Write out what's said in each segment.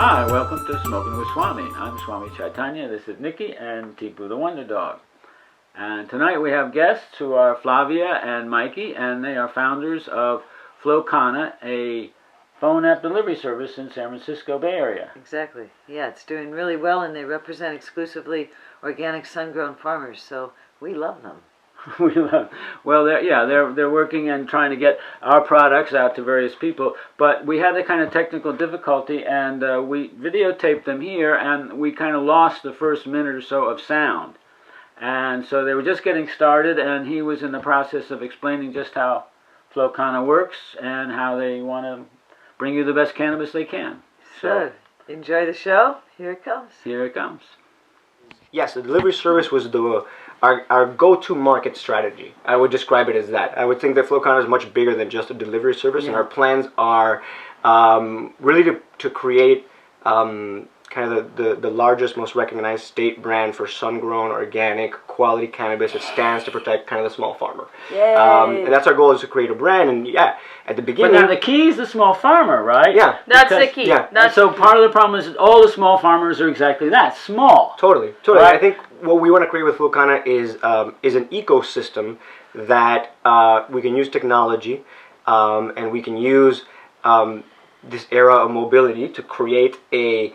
Hi, welcome to Smokin with Swami. I'm Swami Chaitanya. This is Nikki and Tipu the Wonder Dog. And tonight we have guests who are Flavia and Mikey, and they are founders of Flow Kana, a phone app delivery service in San Francisco Bay Area. Exactly. Yeah, it's doing really well, and they represent exclusively organic sun-grown farmers, so we love them. Well, they're working and trying to get our products out to various people, but we had a kind of technical difficulty, and we videotaped them here, and we kind of lost the first minute or so of sound. And so they were just getting started, and he was in the process of explaining just how Flow Kana works and how they want to bring you the best cannabis they can. So, enjoy the show. Here it comes. Here it comes. Yes, the delivery service was our go-to market strategy. I would describe it as that. I would think that Flow Kana is much bigger than just a delivery service, and our plans are really to create kind of the largest, most recognized state brand for sun-grown, organic, quality cannabis that stands to protect kind of the small farmer. Yay! And that's our goal, is to create a brand. And yeah, at the beginning... But now the key is the small farmer, right? Yeah. That's the key. Yeah. So part of the problem is that all the small farmers are exactly that, small. Totally. Right? I think what we want to create with Flow Kana is an ecosystem that we can use technology and we can use this era of mobility to create a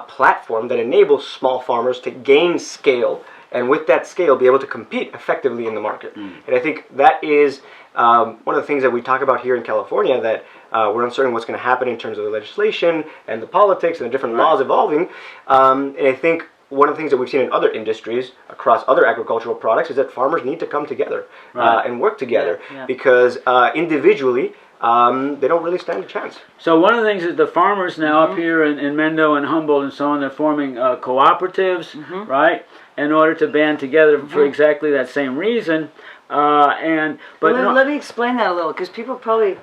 platform that enables small farmers to gain scale, and with that scale be able to compete effectively in the market. And I think that is one of the things that we talk about here in California, that we're uncertain what's going to happen in terms of the legislation and the politics and the different laws evolving. And I think one of the things that we've seen in other industries across other agricultural products is that farmers need to come together and work together, because individually they don't really stand a chance. So one of the things is the farmers now up here in Mendo and Humboldt and so on, they're forming cooperatives, right, in order to band together for exactly that same reason. Let me explain that a little, because people probably...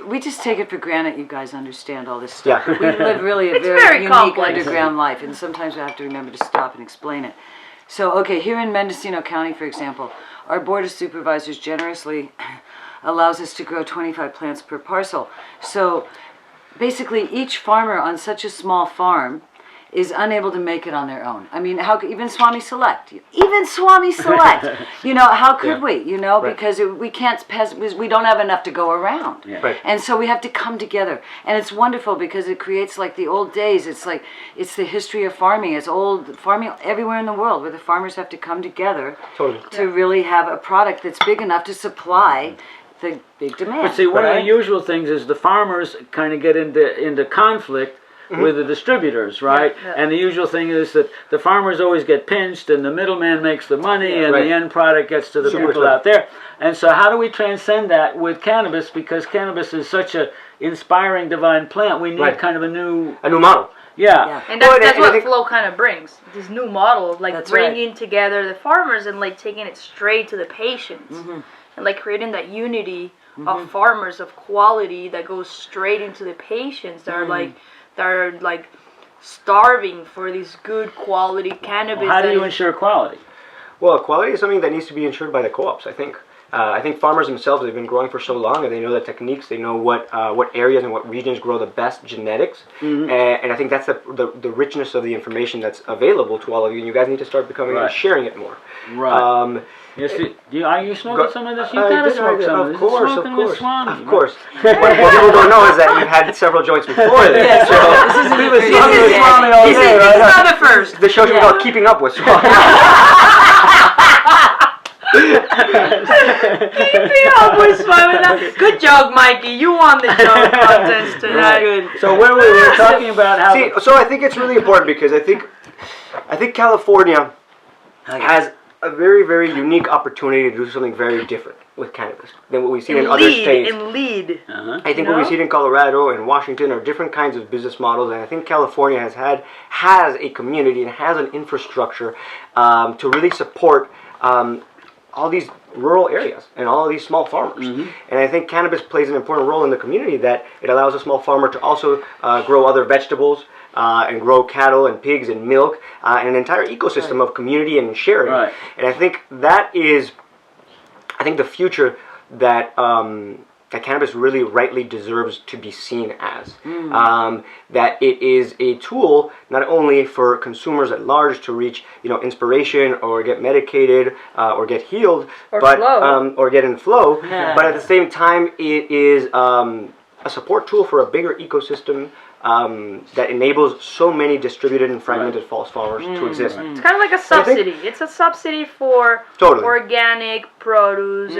We just take it for granted you guys understand all this stuff. Yeah. We live really a very unique underground life, and sometimes we have to remember to stop and explain it. So, okay, here in Mendocino County, for example, our Board of Supervisors generously allows us to grow 25 plants per parcel. So, basically, each farmer on such a small farm is unable to make it on their own. I mean, how even Swami Select, you know, how could we, you know, because we can't, we don't have enough to go around. And so we have to come together. And it's wonderful because it creates like the old days. It's like, it's the history of farming. It's old farming everywhere in the world, where the farmers have to come together to really have a product that's big enough to supply the big demand. But see, one of the usual things is the farmers kind of get into conflict with the distributors, right? And the usual thing is that the farmers always get pinched, and the middleman makes the money, and the end product gets to the people out there. And so how do we transcend that with cannabis? Because cannabis is such a inspiring divine plant. We need kind of a new model. And that's what Flow kind of brings. This new model of like bringing together the farmers and like taking it straight to the patients. And like creating that unity of farmers of quality that goes straight into the patients that are like starving for this good quality cannabis. Well, how do you ensure quality? Well, quality is something that needs to be ensured by the co-ops, I think. I think farmers themselves, they've been growing for so long, and they know the techniques, they know what areas and what regions grow the best genetics, and I think that's the richness of the information that's available to all of you, and you guys need to start becoming and sharing it more. Yes, are you smoking some of this? You gotta smoke some of this. Of course. What people don't know is that you've had several joints before this. This is not the first. The show's about keeping up with Swami. Keeping up with Swami. Good job, Mikey. You won the joke contest tonight. So where we were talking about how... So I think it's really important, because I think California has a very, very unique opportunity to do something very different with cannabis than what we see in other states. I think what we see in Colorado and Washington are different kinds of business models, and I think California has a community and has an infrastructure to really support all these rural areas and all of these small farmers. And I think cannabis plays an important role in the community, that it allows a small farmer to also grow other vegetables, and grow cattle and pigs and milk, and an entire ecosystem of community and sharing. And I think that is, the future that that cannabis really rightly deserves to be seen as. That it is a tool not only for consumers at large to reach, inspiration or get medicated or get healed, or get in flow, but at the same time, it is a support tool for a bigger ecosystem that enables so many distributed and fragmented false farmers to exist. It's kind of like a subsidy. It's a subsidy for organic produce.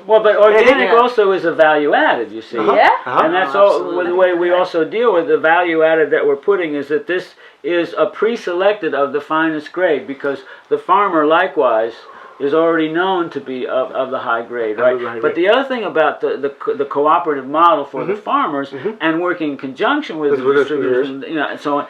Well, but organic also is a value added, you see. And that's all the way we also deal with the value added that we're putting is that this is a pre-selected of the finest grade, because the farmer likewise is already known to be of the high grade, right? But the other thing about the cooperative model for the farmers and working in conjunction with the distributors, and so on,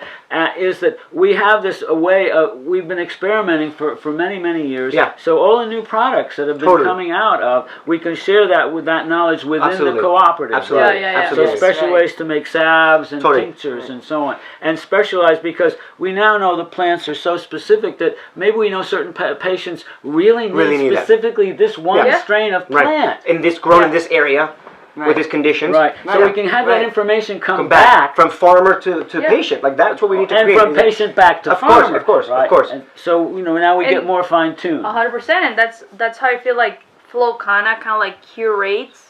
is that we have this way of, we've been experimenting for many years. So all the new products that have been coming out of, we can share that with that knowledge within the cooperative. Absolutely. So special ways to make salves and tinctures and so on, and specialized, because we now know the plants are so specific that maybe we know certain patients really need specifically this one strain of plant. And this grown in this area with these conditions. So we can have that information come back. From farmer to patient. Like that's what we need to create. And from patient back to farmer. Of course. And so, now we get more fine-tuned. 100%. And that's how I feel like Flow Kana kind of like curates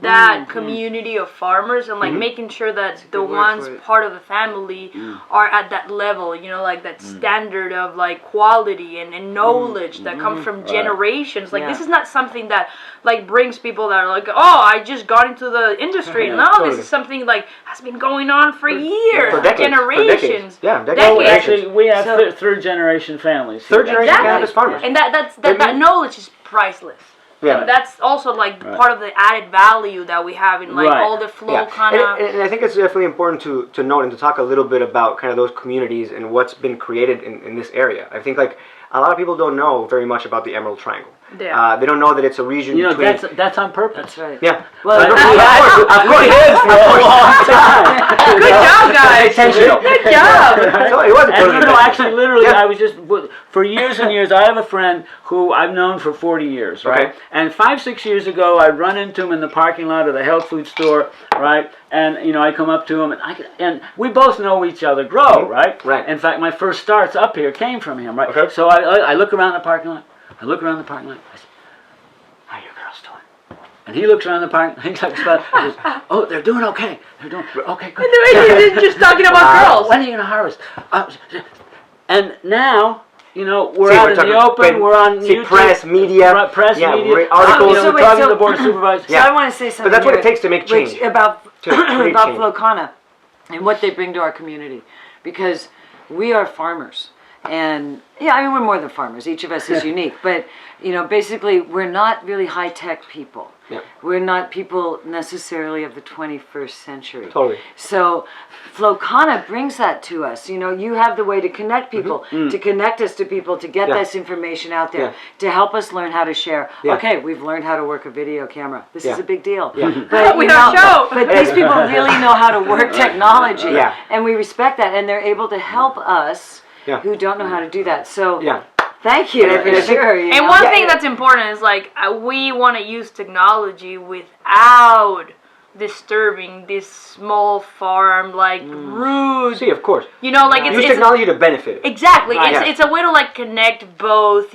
that community of farmers, and like making sure that the ones part of the family are at that level, like that standard of like quality and knowledge that comes from generations. Like this is not something that like brings people that are like, oh, I just got into the industry. No, this is something like has been going on for years, for decades, generations. Decades. Actually, we have third generation families. Third generation cannabis farmers. And that knowledge is priceless. And that's also like part of the added value that we have in like all the Flow Kana. And I think it's definitely important to note and to talk a little bit about kind of those communities and what's been created in this area. I think like a lot of people don't know very much about the Emerald Triangle. They don't know that it's a region between... that's on purpose. That's right. Yeah. Well, for a long time. Good job, guys. Good job. Actually, literally, I was just... For years and years, I have a friend who I've known for 40 years, right? Okay. And 5-6 years ago, I'd run into him in the parking lot of the health food store, right? And, I come up to him, and we both know each other grow, right? Right. In fact, my first starts up here came from him, right? Okay. So I look around the parking lot. I say, how are your girls doing? And he looks around the park. He talks about, oh, they're doing okay. They're doing okay. Good. He's just talking about girls. When are you gonna harvest? And now, we're out in the open. We're on YouTube, press, media, media, articles. We're talking to the board of supervisors. So I want to say something. But that's what it takes to make change. About Flow Kana and what they bring to our community, because we are farmers. And we're more than farmers. Each of us is unique, but basically we're not really high-tech people. We're not people necessarily of the 21st century. Totally. So Flow Kana brings that to us. You have the way to connect people, to connect us to people, to get this information out there, to help us learn how to share. Okay, we've learned how to work a video camera. This is a big deal. But we don't show. But these people really know how to work technology, and we respect that, and they're able to help us who don't know how to do that. So thank you for sure. And one thing that's important is like we want to use technology without disturbing this small farm rude. See, of course. It's use technology to benefit. Exactly. It's a way to like connect both.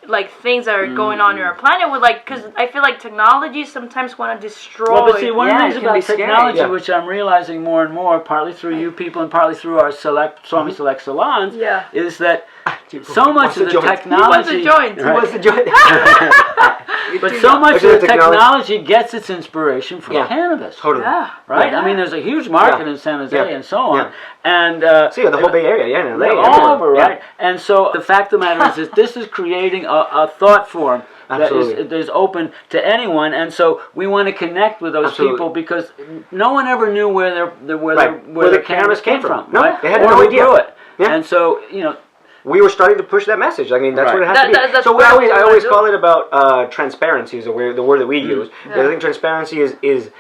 Like things that are going on in our planet with because I feel like technology sometimes want to destroy. Well, but see, one of the things about technology, which I'm realizing more and more, partly through you people and partly through our Swami Select salons, is that so much of the technology. He wants to join. But so much of the technology gets its inspiration from cannabis. Totally. Right? I mean, there's a huge market in San Jose and so on. And the whole Bay Area, in LA, all over, right? And so the fact of the matter is that this is creating a thought form that is open to anyone, and so we want to connect with those people because no one ever knew where the cannabis came from. No, right? They had no idea. Grew it. And so we were starting to push that message. I mean, that's what it has to be. So I always call it about transparency is the word that we use. I think transparency is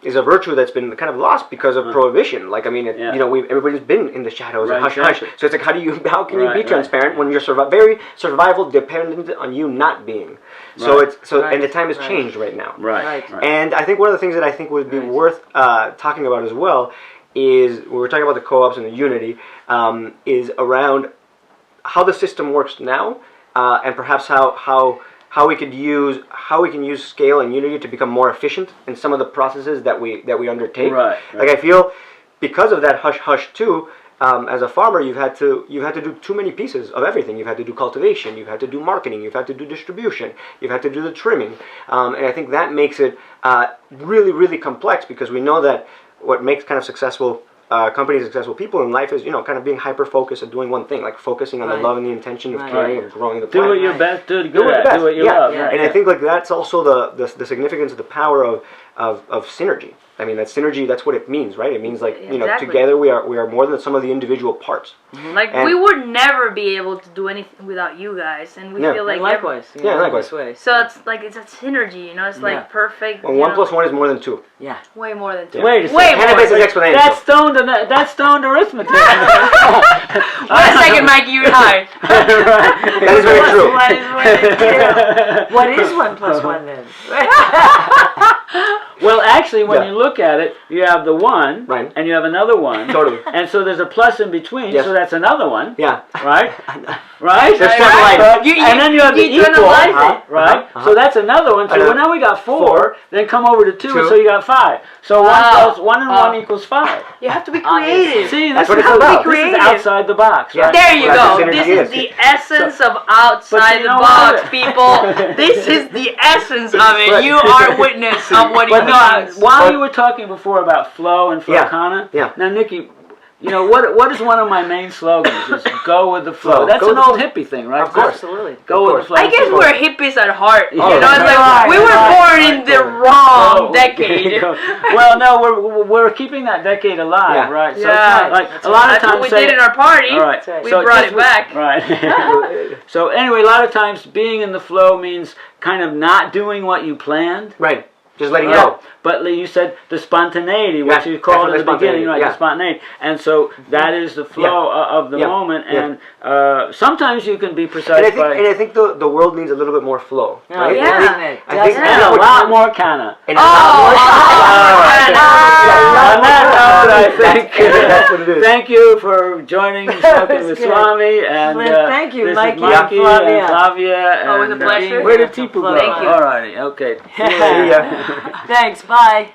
is a virtue that's been kind of lost because of prohibition. Like, I mean, everybody's been in the shadows and hush hush. So it's like, how can you be transparent when you're very survival dependent on you not being? So and the time has changed right now. Right. And I think one of the things that I think would be worth talking about as well is, when we're talking about the co-ops and the unity, is around how the system works now, and perhaps how we can use scale and unity to become more efficient in some of the processes that we undertake. Right. Like, I feel because of that hush hush too, as a farmer, you've had to do too many pieces of everything. You've had to do cultivation, you've had to do marketing, you've had to do distribution, you've had to do the trimming, and I think that makes it really, really complex, because we know that what makes kind of successful companies, successful people in life is, kind of being hyper-focused and doing one thing, like focusing on the love and the intention of caring and growing the plant. Do what you're best, do what you love. Yeah. And I think, like, that's also the significance of the power of synergy. I mean, that synergy, that's what it means, right? It means, like, together we are more than some of the individual parts. Like, we would never be able to do anything without you guys, and we feel like likewise. Likewise. Way. So it's like, it's a synergy, it's like perfect. Well, 1 + 1 is more than 2. Yeah. Way more than 2. Wait a second. Way Cannabis more. is exponential. That's stoned arithmetic. Wait a second, Mikey, you're high. That is very true. What is 1 + 1 then? Well, actually, when you look at it, you have the 1, Right. and you have another 1. Totally. And so there's a plus in between, Yes. so that's another 1. Yeah. Right? Right? There's several items. And then you have the you equal, analyze it. right? So that's another 1. So now we got 4, then come over to 2, and so you got 5. So 1 and 1 equals 5. You have to be creative. See, That's this what is it's about. this is outside the box, right? There you That's go. what This synergy is the essence of outside you the know box, what? people. This is the essence of it. You are witness of what he But no, means. while you were talking before about flow and Flow Kana, Yeah. now Nikki, what is one of my main slogans? Is go with the flow. Flow. That's Go an with the old hippie thing, right? Of course. Absolutely. Go with the flow. I guess we're hippies at heart. It's Yeah. like we were born in the wrong decade. Well, no, we're keeping that decade alive, Yeah. right? So Yeah. it's not like a lot of That's times what we did in our party. all right. We So brought just it back. Right. So anyway, a lot of times being in the flow means kind of not doing what you planned. Right. Just letting Right. go. But you said the spontaneity, Yeah, which you called in the definitely beginning, right? spontaneity, The spontaneity, and so that is the flow of the moment. And sometimes you can be precise. And I think the world needs a little bit more flow. Right? Yeah. I think And a lot more Kana. And a lot more On that note, I think that's what it is. thank you for joining Smokin with good. Swami, and Thank you, this is Mikey Mikey and Flavia. and Flavia. Always a and, pleasure. Where did Tipu go? Thank you. All righty, okay. See ya. Thanks. Bye.